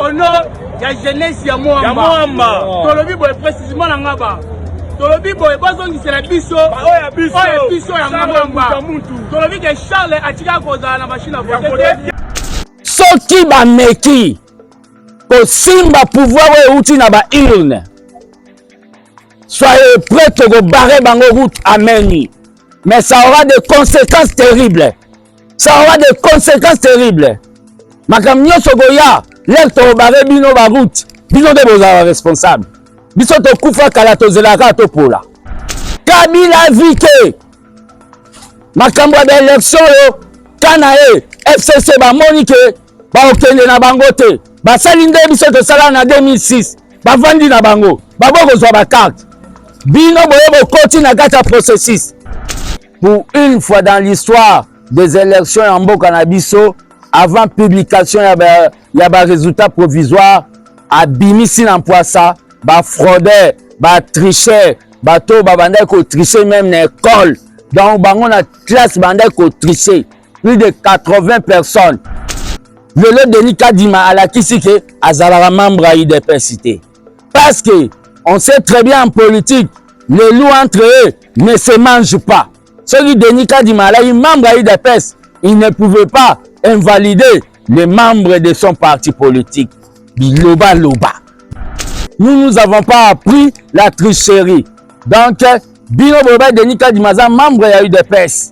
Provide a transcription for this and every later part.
au nom ya jeunesse ya Moamba. Tolobi boye précisément na ngaba. Tolobi boye bazongisela biso. Oya biso ya Moamba. Tolobi que Charles atika koza na machine à voter. Soki ba meki ko simba pouvoir outi na ba urne. Soyez prêts to barrer bango route ameni. Mais ça aura des conséquences terribles. Ça aura des conséquences terribles. Makam nyonso goya, lek to barrer bino ba route. Bino de bozala responsable. Biso to kufa kala to zelaka to pola. Kabila vike. Makambo ya élection yo kana FCC ba monike ba okende na bango te. Ba salinde biso to sala na 2006. Ba vandi na bango. Ba boko zo ba carte. Bino boye koti na kata processus. Pour une fois dans l'histoire des élections en mboka na biso, avant publication ya ba résultat provisoire, abimisi na mpoasa, ba fraudeur, ba tricheur, bato ba bandai ko tricher même na école. Donc bango na classe bandai ko tricher. Plus de 80 personnes. Le Denis Kadima à la kisike azalaka membre à UDPS. Parce que on sait très bien en politique, les loups entre eux ne se mangent pas. Celui de Denis Kadima, là, il membre à UDPS, il ne pouvait pas invalider les membres de son parti politique. Biloba Loba. Nous n'avons pas appris la tricherie. Donc, Bino Boba Denis Kadima, membre à UDPS.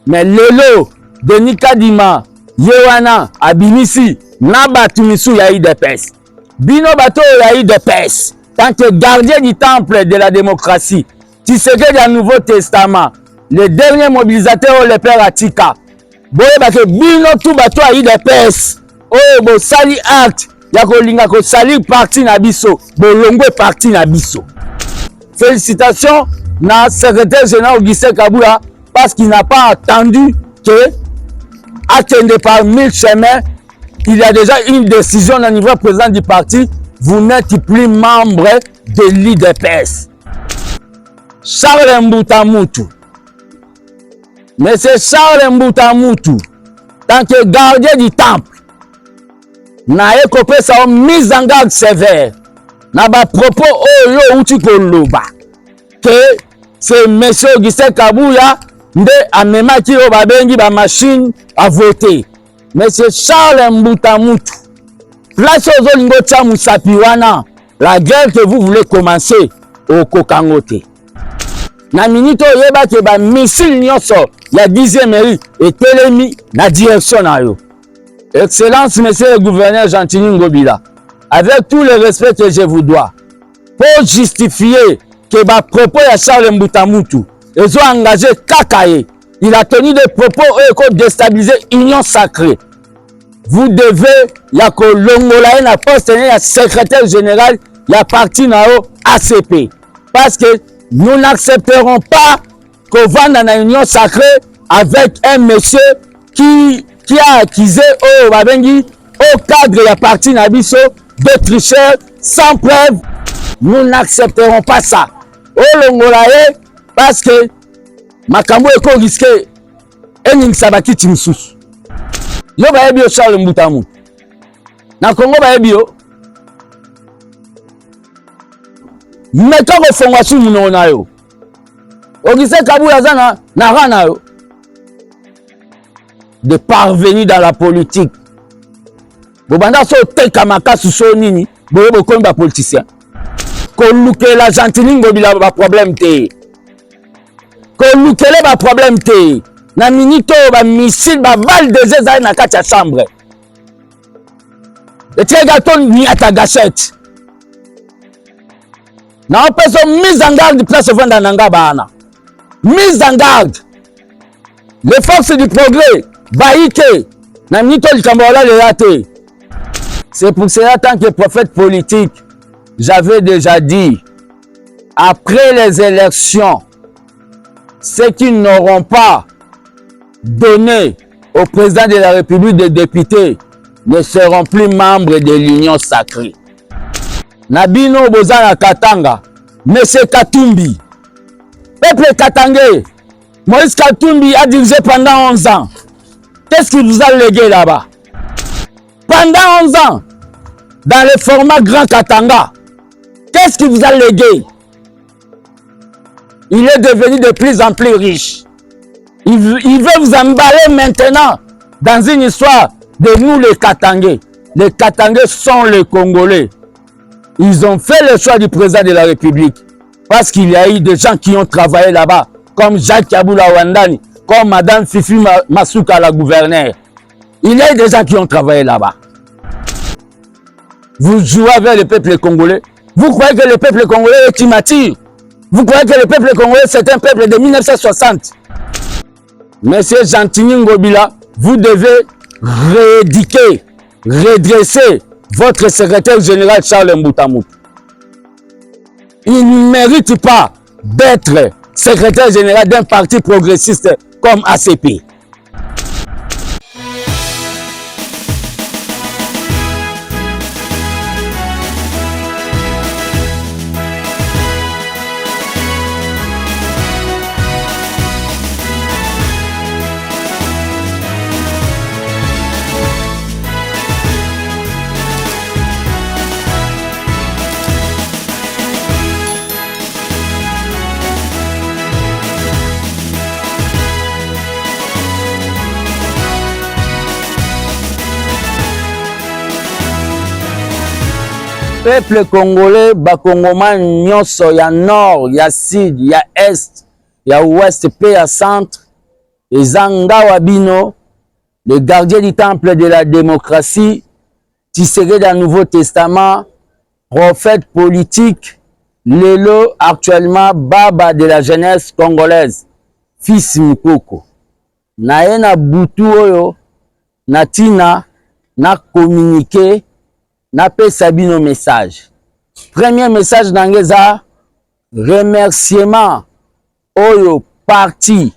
Mais Lelo, Denis Kadima, Yewana, Abimisi, Nabatumisu ya UDPS. Bino Bato ya UDPS. Tant que gardien du temple de la démocratie, tu sais que dans le Nouveau Testament, les derniers mobilisateurs, le père Atika, boye bake bino tout bato a UDPS, oh bo sali acte, ya ko linga ko sali parti na biso, bo longwe parti na biso. Félicitations na secrétaire général Augustin Kabouya parce qu'il n'a pas attendu que attendez par 1000 chemins, il y a déjà une décision au niveau président du parti. Vous n'êtes plus membre de l'UDPS. Charles Mbutamutu. Monsieur Charles Mbutamutu, tant que gardien du temple, n'a écopé sa mise en garde sévère. N'a pas propos au outil pour l'oba. Que c'est monsieur Augustin Kabouya de amema ki oba bengi ba machine à voter. Monsieur Charles Mbutamutu. Place aux Olingo Tchamoussapi wana, la guerre que vous voulez commencer au Kokangote. Na minito yeba ke ba missile nyonso ya 10e mairie et telemi na direction na yo. Excellence monsieur le gouverneur Gentini Ngobila, avec tout le respect que je vous dois, pour justifier que ba propos ya Charles Mbutamutu, ils ont engagé Kakaye, il a tenu des propos qui ont déstabilisé l'union sacrée. Vous devez, ya ko longola na poste ya secrétaire général, ya parti na ACP. Parce que nous n'accepterons pas qu'on vende dans l'union sacrée avec un monsieur qui a accusé au cadre ya parti na biso de tricheurs sans preuve. Nous n'accepterons pas ça. Au longola parce que makambo eko risqué ening sabaki timsusu. Yo ba ebio Charles Mbutamutu. Na Congo ba ebio. Meka ko fongwa su muno na yo. Augustin Kabouya zana na rana yo. De parvenir dans la politique. Bobanda so teka makasu so nini, boyo ko ba politicien. Ko luke la Gentini Ngobila ba problème te. Ko lukele ba problème te. Na minito ba missile ba balle de zeza na kati ya chambre. Et tu regardes ni à ta gâchette. Na personne mise en garde place vendre nanga bana. Mise en garde. Les forces du progrès baïke na minito likambola le raté. C'est pour cela tant que prophète politique, j'avais déjà dit après les élections ceux qui n'auront pas donné au président de la République des députés ne seront plus membres de l'Union sacrée. Nabino Bozana Katanga, Monsieur Katumbi, peuple katangé, Moïse Katumbi a dirigé pendant 11 ans. Qu'est-ce qu'il vous a légué là-bas? Pendant 11 ans, dans le format Grand Katanga. Qu'est-ce qu'il vous a légué? Il est devenu de plus en plus riche. Il veut vous emballer maintenant dans une histoire de nous les Katangais. Les Katangais sont les Congolais. Ils ont fait le choix du président de la République parce qu'il y a eu des gens qui ont travaillé là-bas, comme Jacques Kaboula Wandani, comme Madame Fifi Masuka, la gouverneure. Il y a eu des gens qui ont travaillé là-bas. Vous jouez avec le peuple congolais. Vous croyez que le peuple congolais est immature? Vous croyez que le peuple congolais c'est un peuple de 1960? Monsieur Gentini Ngobila, vous devez rééduquer, redresser votre secrétaire général Charles Mboutamou. Il ne mérite pas d'être secrétaire général d'un parti progressiste comme ACP. Peuple congolais, bakongoma nyonso ya nord, ya sud, ya est, ya ouest, pe ya centre, ezanga wabino, le gardien du temple de la démocratie, Tshisekedi dans le Nouveau Testament, prophète politique, lelo actuellement baba de la jeunesse congolaise, fils Mukoko. Na na butu oyo, na tina, na communiqué, n'a pas sabi nos messages. Premier message d'Angeza, remerciement au parti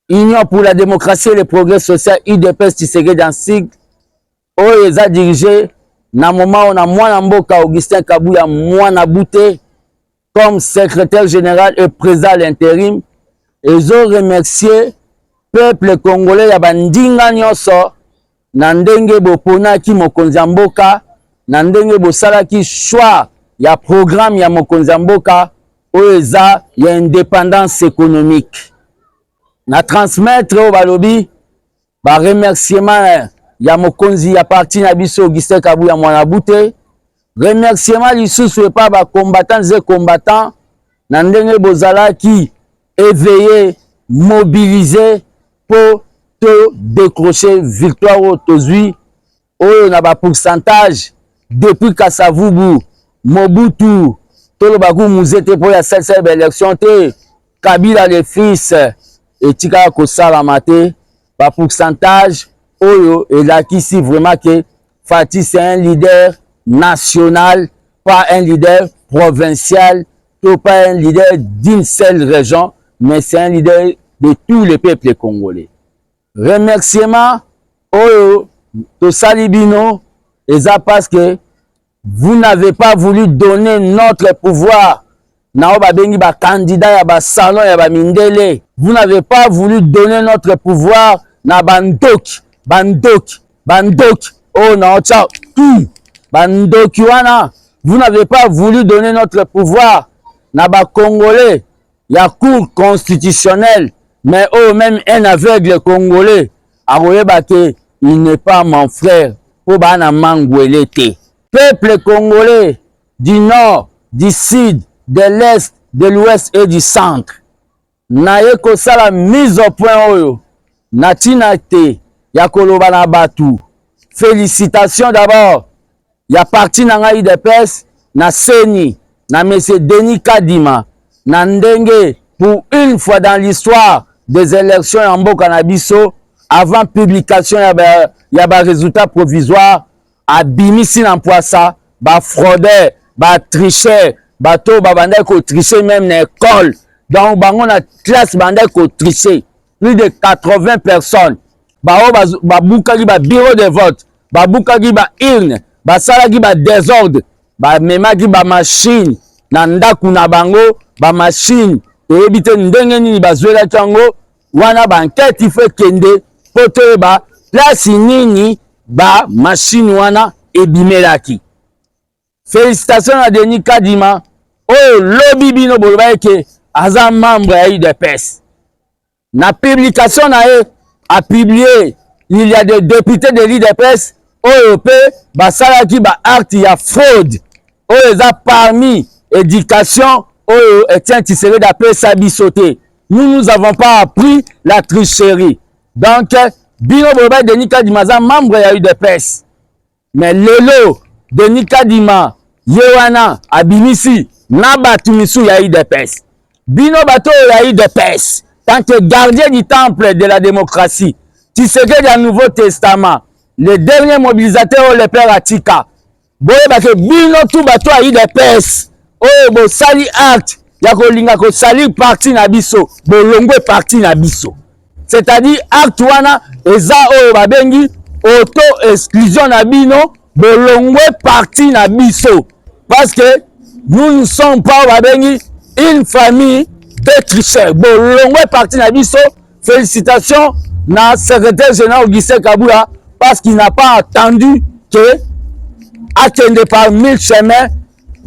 Union pour la démocratie et le progrès social UDPS Tshisekedi dans SIG, oyo a dirigé na moment on a Mwana Mboka Augustin Kabuya Mwana Bouté comme secrétaire général et président à l'intérim. Ils ont remercié peuple congolais ya bandinga nyonso na ndenge bopona ki mokonzi mboka na ndenge bosalaki choix ya programme ya mokonzi mboka oyo eza ya indépendance économique. Na transmettre au balobi ba remerciement ya mokonzi ya parti na biso Augustin Kabuya Mwana Bouté. Remerciement lisusu pa ba combattants et combattants na ndenge bozalaki éveillé, mobilisé pour te décrocher victoire au tozui oyo na ba pourcentage depuis Kasavubu Mobutu tolobaku muzete pour ya cette élection te Kabila le fils et tika ko sala maté ba pourcentage oyo et là qui si vraiment que Fati c'est un leader national, pas un leader provincial, pas un leader d'une seule région, mais c'est un leader de tous les peuples congolais. Remerciement oyo to salibino et ça parce que vous n'avez pas voulu donner notre pouvoir na oba bengi ba candidat ya ba salon ya ba mindele. Vous n'avez pas voulu donner notre pouvoir na bandoki oh non ciao bandoki wana. Vous n'avez pas voulu donner notre pouvoir na ba congolais ya cour constitutionnelle, mais oh même un aveugle congolais aroyeba que il n'est pas mon frère pour bana mangwele te. Peuple congolais du nord, du sud, de l'est, de l'ouest et du centre. Naye kosala mise au point oyo na tina te ya koloba na batu. Félicitations d'abord ya parti na ngai UDPS na Seni na monsieur Denis Kadima na ndenge pour une fois dans l'histoire des élections en mboka na biso avant publication ya ba résultat provisoire abimisi na mpoasa ba fraudeur ba tricheur bato ba bandai ko tricher même na école. Donc bango na classe bandai ko tricher plus de 80 personnes ba bukaki ba bureau de vote ba bukaki ba urne ba salaki ba désordre ba memaki ba machine na ndaku na bango ba machine eyebi te ndenge nini bazwelaki yango wana ba enquête ifo kende po toyeba place nini ba machine wana ebimelaki. Félicitations à Denis Kadima. Oh, lobby bino bolbaike aza membre ya UDPS. Na publication a publié, il y a des députés de l'UDPS OEP basalaki ba acte ya fraude. Oh, eza parmi éducation Etienne Tshisekedi d'après sa bisoté. Nous avons pas appris la tricherie. Donc, bino bolbaike Denis Kadima aza membre ya UDPS. Mais lelo Denis Kadima Yewana abimisi na batu misu ya UDPS. Bino bato ya UDPS, tant que gardien du temple de la démocratie, Tshisekedi du Nouveau Testament, le dernier mobilisateur le père Atika. Boye bake bino tout bato ya UDPS. Oyo bo sali acte ya kolinga ko sali parti na biso, bolongwe parti na biso. C'est-à-dire acte wana eza oyo babengi auto exclusion na bino, bolongwe parti na biso. Parce que nous ne sommes pas une famille de tricheurs. Bon, l'on est parti na biso. Félicitations na secrétaire général Augustin Kabula parce qu'il n'a pas attendu que, attendez par 1000 chemins,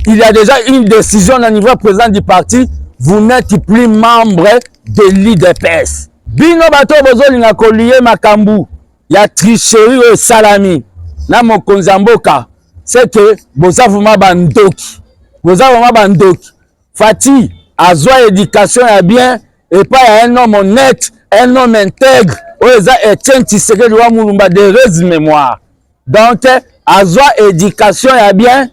il y a déjà une décision au niveau président du parti. Vous n'êtes plus membre de l'UDPS. Bino bato bozo linga koliye makambu ya tricherie et salami na mokonzi mboka. C'est que bozavuma bandoki. Bozavuma bandoki. Fati, azwa éducation ya bien, et pas un homme honnête, un homme intègre, oza Etienne Tshisekedi wa Mulumba de heureuse mémoire. Donc, azwa éducation ya bien,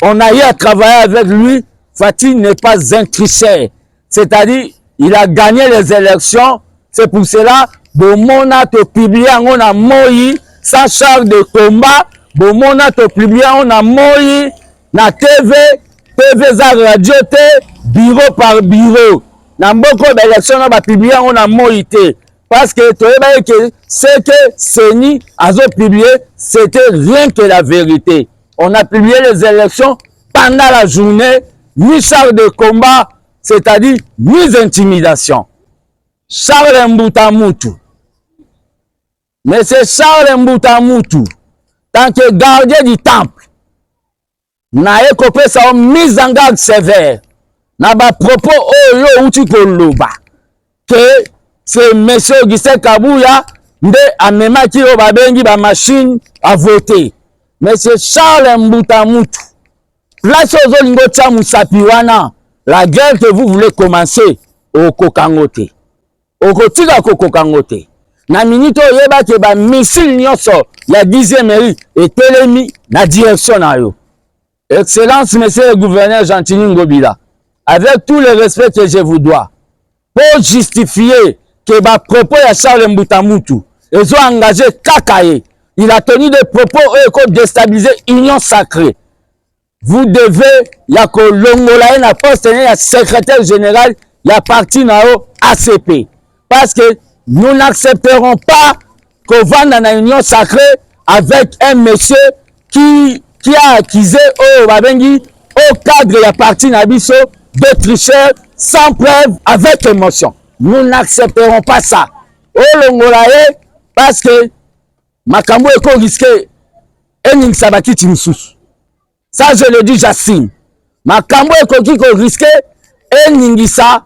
on a eu à travailler avec lui. Fati n'est pas un tricheur. C'est-à-dire, il a gagné les élections. C'est pour cela, Bomona te publie on a moi, sans charge de combat. Bomona to publié on a moi na TV za radio te bureau par bureau na mboko élection na ba publié on a moi te parce que to eba que ce que Seni azo publié c'était rien que la vérité. On a publié les élections pendant la journée, ni charge de combat, c'est-à-dire ni intimidation. Charles Mbutamutu. Mais c'est Charles Mbutamutu tant que gardien du temple, na ekopé sa mise en garde sévère, na ba propos oyo uti koloba, que c'est monsieur Augustin Kabula nde amemaki o babengi ba machine à voter. Mais c'est Charles Mbutamutu. Place aux olingo tia musapi wana, la guerre que vous voulez commencer au kokangote. Au kotika kokangote. Na minute oyeba ke ba missile nyonso ya 10e mairie et telemi na direction na yo. Excellence monsieur le gouverneur Gentili Ngobila, avec tout le respect que je vous dois, pour justifier que ba propos ya Charles Mbutamutu ils ont engagé Kakaye, il a tenu des propos qui déstabiliser Union Sacrée. Vous devez ya ko longola na poste ya secrétaire général ya parti na yo ACP parce que nous n'accepterons pas qu'on vende dans l'Union Sacrée avec un monsieur qui a accusé au cadre de la partie Nabiso de tricheur sans preuve avec émotion. Nous n'accepterons pas ça. Au Longolaye, parce que Makambo Eko risqué Ening Sabaki Timsous. Ça, je le dis, j'assigne. Makambo Eko risqué Eningisa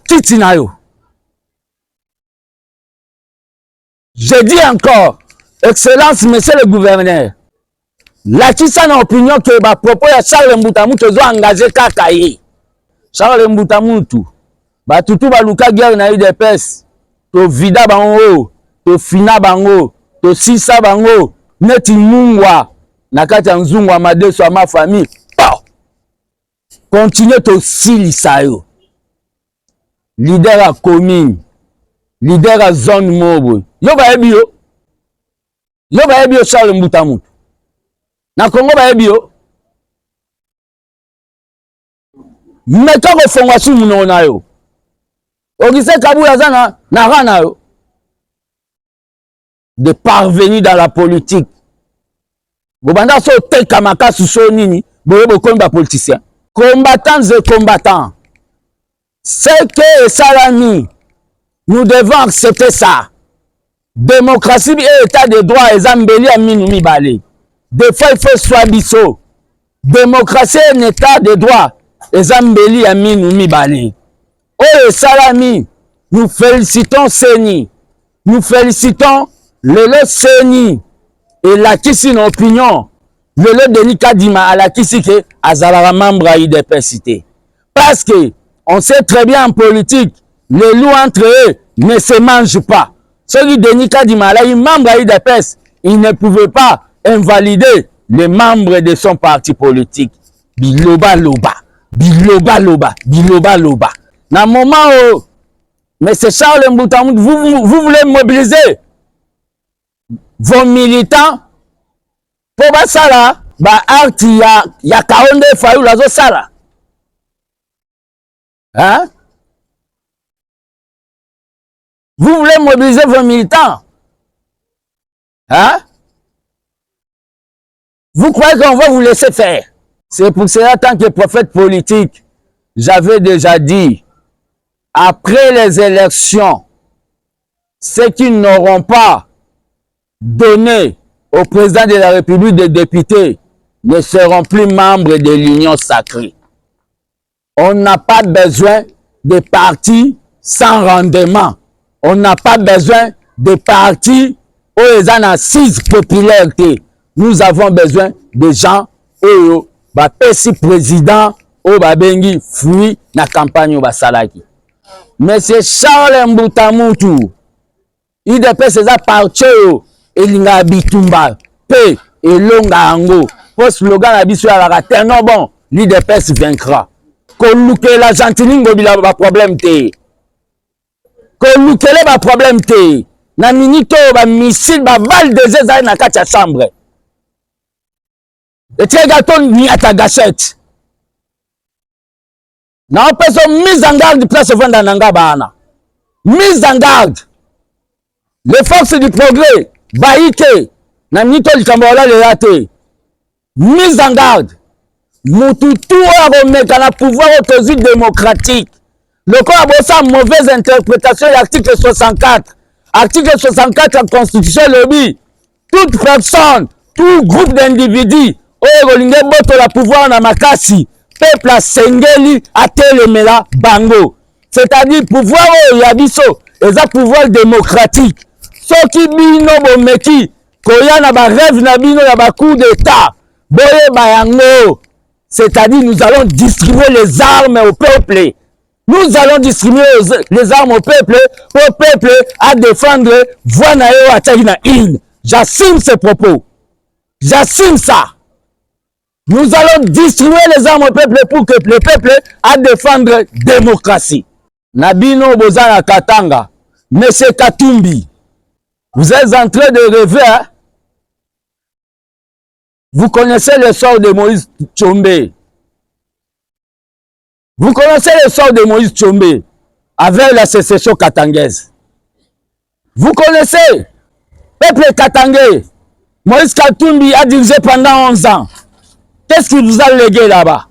Kitinayo. Je dis encore, Excellence, monsieur le gouverneur, la qui ça n'a opinion que ma propos ya Charles Mbutamutu ont engagé Kakaye. Charles Mbutamutu, ba tutu ba luka guerre na UDPS, to vida bango, to fina bango, to sisa bango, neti mungwa, na kati ya nzungwa madeso ma famille. Continuez to silisa yo. Leader à commune, leader à zone mobile. Yo ba ebi yo Charles Mbutamutu. Na Congo ba ebi yo. Meka ko fongwa su muno na yo. Augustin Kabula zana na rana yo. De parvenir dans la politique. Bobanda so te kamaka su so nini, boye bokomba politicien. Combattants et combattants. C'est que Salami, nous devons accepter ça. Démocratie et état de droit, les ambeli à minumi balé. Des fois, il faut soit biso. Démocratie et état de droit, les ambeli à minumi balé. Oh, salami, nous félicitons Seni. Nous félicitons le Seni. Et la kisi une opinion. Le Denis Kadima à la kisi que Azalara membre à IDPS. Parce que on sait très bien en politique, les loups entre eux ne se mangent pas. Ceux qui Denis Kadima, là, il membre à IDPS, il ne pouvait pas invalider les membres de son parti politique. Biloba loba, biloba loba, biloba loba. Dans le moment où M. Charles Mboutamou, vous voulez mobiliser vos militants pour ça là, il y a 42 fois où la zone hein? Vous voulez mobiliser vos militants? Hein? Vous croyez qu'on va vous laisser faire? C'est pour cela, tant que prophète politique, j'avais déjà dit, après les élections, ceux qui n'auront pas donné au président de la République des députés ne seront plus membres de l'Union sacrée. On n'a pas besoin de partis sans rendement. On n'a pas besoin de partis où ils ont assise popularité. Nous avons besoin de gens où bapesi président où babengi fruit na campagne au salaki. Monsieur Charles Mboutamoutou, il dépêche ses partis et l'inga bitumba pe et longa ango. Pour slogan la bisu à la terre non bon, l'IDPS vaincra. Koluke la gentilingo bila ba problème te. Kolukele ba problème te. Na minito ba missile ba balle de zeza na kati ya chambre. Et tu gâton ni à ta gâchette. Na personne mise en garde place vendre nanga bana. Mise en garde. Les forces du progrès baïke na minito likambola le raté. Mise en garde. Mututu a la pouvoir autorisé démocratique. Le corps a sa mauvaise interprétation de l'article 64. Article 64 de la Constitution lobby. Toute personne, tout groupe d'individus, la pouvoir na makasi, peuple a sengeli a telemela bango. C'est-à-dire pouvoir yabiso, et ça pouvoir démocratique. Ceux qui bino bomeki, koya na ba rêve na bino na ba coup d'état, boye bayango. C'est-à-dire nous allons distribuer les armes au peuple. Nous allons distribuer les armes au peuple à défendre Voanayo Atagina In. J'assume ces propos. J'assume ça. Nous allons distribuer les armes au peuple pour que le peuple à défendre la démocratie. Nabino Bozana Katanga, Monsieur Katumbi, vous êtes en train de rêver, hein? Vous connaissez le sort de Moïse Tchombe. Vous connaissez le sort de Moïse Tchombe avec la sécession katangaise. Vous connaissez peuple katangais. Moïse Katumbi a dirigé pendant 11 ans. Qu'est-ce qu'il vous a légué là-bas?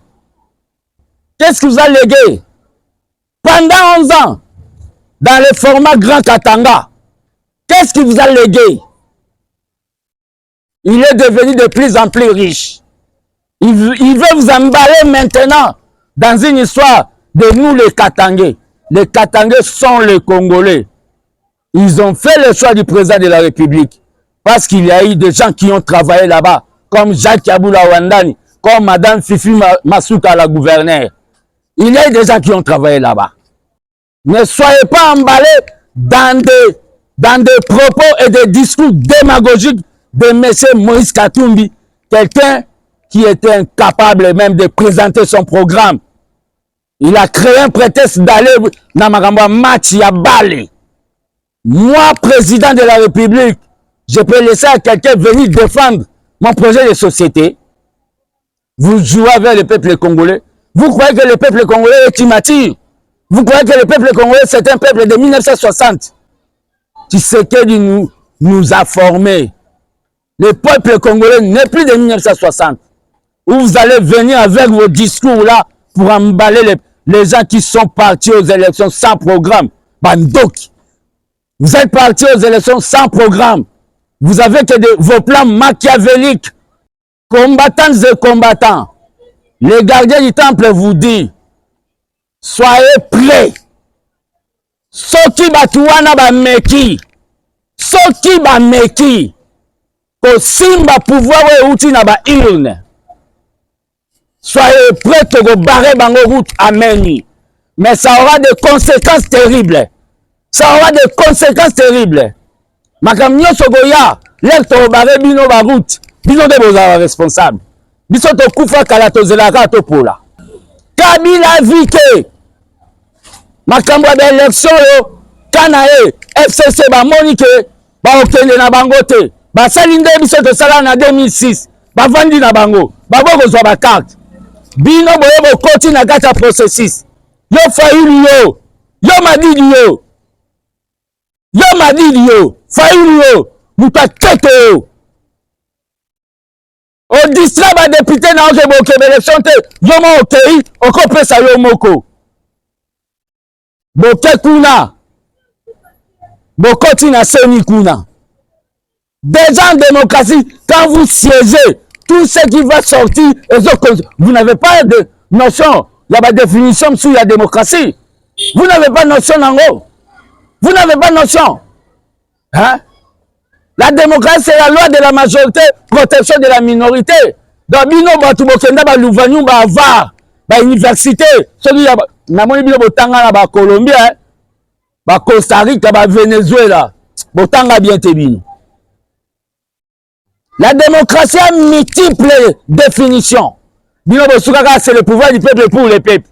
Qu'est-ce qu'il vous a légué? Pendant 11 ans, dans le format Grand Katanga, qu'est-ce qu'il vous a légué? Il est devenu de plus en plus riche. Il veut vous emballer maintenant dans une histoire de nous les Katangais. Les Katangais sont les Congolais. Ils ont fait le choix du président de la République parce qu'il y a eu des gens qui ont travaillé là-bas, comme Jacques Yaboula Wandani, comme Madame Fifi Masuka, la gouverneure. Il y a eu des gens qui ont travaillé là-bas. Ne soyez pas emballés dans des propos et des discours démagogiques de M. Moïse Katumbi, quelqu'un qui était incapable même de présenter son programme. Il a créé un prétexte d'aller dans Magamba match à Bali. Moi, président de la République, je peux laisser à quelqu'un venir défendre mon projet de société. Vous jouez avec le peuple congolais. Vous croyez que le peuple congolais est immature? Vous croyez que le peuple congolais, c'est un peuple de 1960? Tshisekedi nous a formés. Le peuple congolais n'est plus de 1960. Où vous allez venir avec vos discours là pour emballer les gens qui sont partis aux élections sans programme. Bandoki. Vous êtes partis aux élections sans programme. Vous avez que vos plans machiavéliques. Combattants et combattants. Les gardiens du temple vous disent, soyez prêts. Soki batuwana ba meki. Soki ba meki. Ko simba pouvoir outi na ba urne. Soyez prêts que vous barrez bango route ameni. Mais ça aura des conséquences terribles. Ça aura des conséquences terribles. Makam nyonso goya, lek to barré bino ba route. Bino de bozala responsable. Biso to kufa kala to zelaka to pola. Kabila vike. Makambo ya élection yo kana FCC ba monike ba okende na bango te. Ba salinde biso to sala na 2006. Ba vandi na bango. Ba boko zwa ba carte. Bino boye bo koti na kata processus. Yo faili yo. Yo madidi yo. Yo madidi yo. Faili yo. Muta kete yo. Au district ba député na oke boke élection te. Yo mo okei oko pesa yo moko. Boke kuna. Bokoti na seni kuna. Déjà en démocratie, quand vous siégez, tout ce qui va sortir, vous n'avez pas de notion. Il y a pas de définition sur la démocratie. Vous n'avez pas de notion en haut. Vous n'avez pas de notion. Hein? La démocratie, c'est la loi de la majorité, protection de la minorité. Dans bino batu bokenda ba Louvanou ba Var, ba université, celui ya na moni bino botanga na ba Colombie, ba Costa Rica, ba Venezuela. Botanga bien te bino. La démocratie a multiples définitions. Bino bosukaka, c'est le pouvoir du peuple pour le peuple.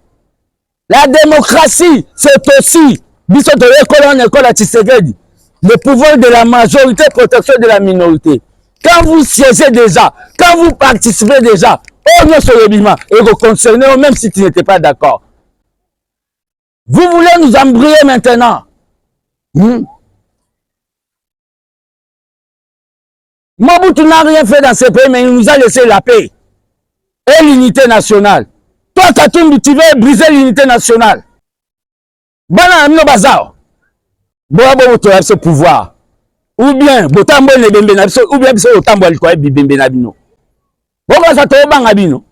La démocratie, c'est aussi biso to école en école à Tshisekedi. Le pouvoir de la majorité, protection de la minorité. Quand vous siégez déjà, quand vous participez déjà, au nom sur le bima, et vous concernez, même si tu n'étais pas d'accord. Vous voulez nous embrouiller maintenant. Mobutu n'a rien fait dans ce pays, mais il nous a laissé la paix et l'unité nationale. Toi, Katumbi, tu veux briser l'unité nationale. Bana amino bazao. Boabo to ce pouvoir. Ou bien botambo ne bembe na biso, ou bien biso botambo alikwa bibembe na bino. Boko sa to banga bino.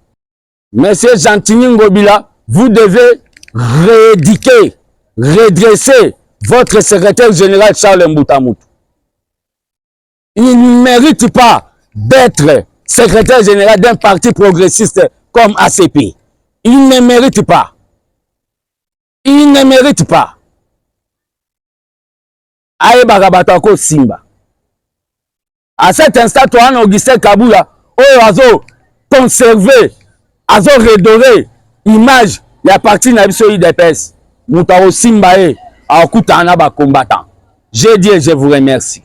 Monsieur Gentini Ngobila, vous devez rééduquer, redresser votre secrétaire général Charles Mbutamutu. Il ne mérite pas d'être secrétaire général d'un parti progressiste comme ACP. Il ne mérite pas. Il ne mérite pas. Aye bagabatako Simba. À cet instant, toi, Augustin Kabula, azo conserver, azo redorer image la partie nabiso IDPS. Moutaro Simba a okutana ba combattant. Je dis et je vous remercie.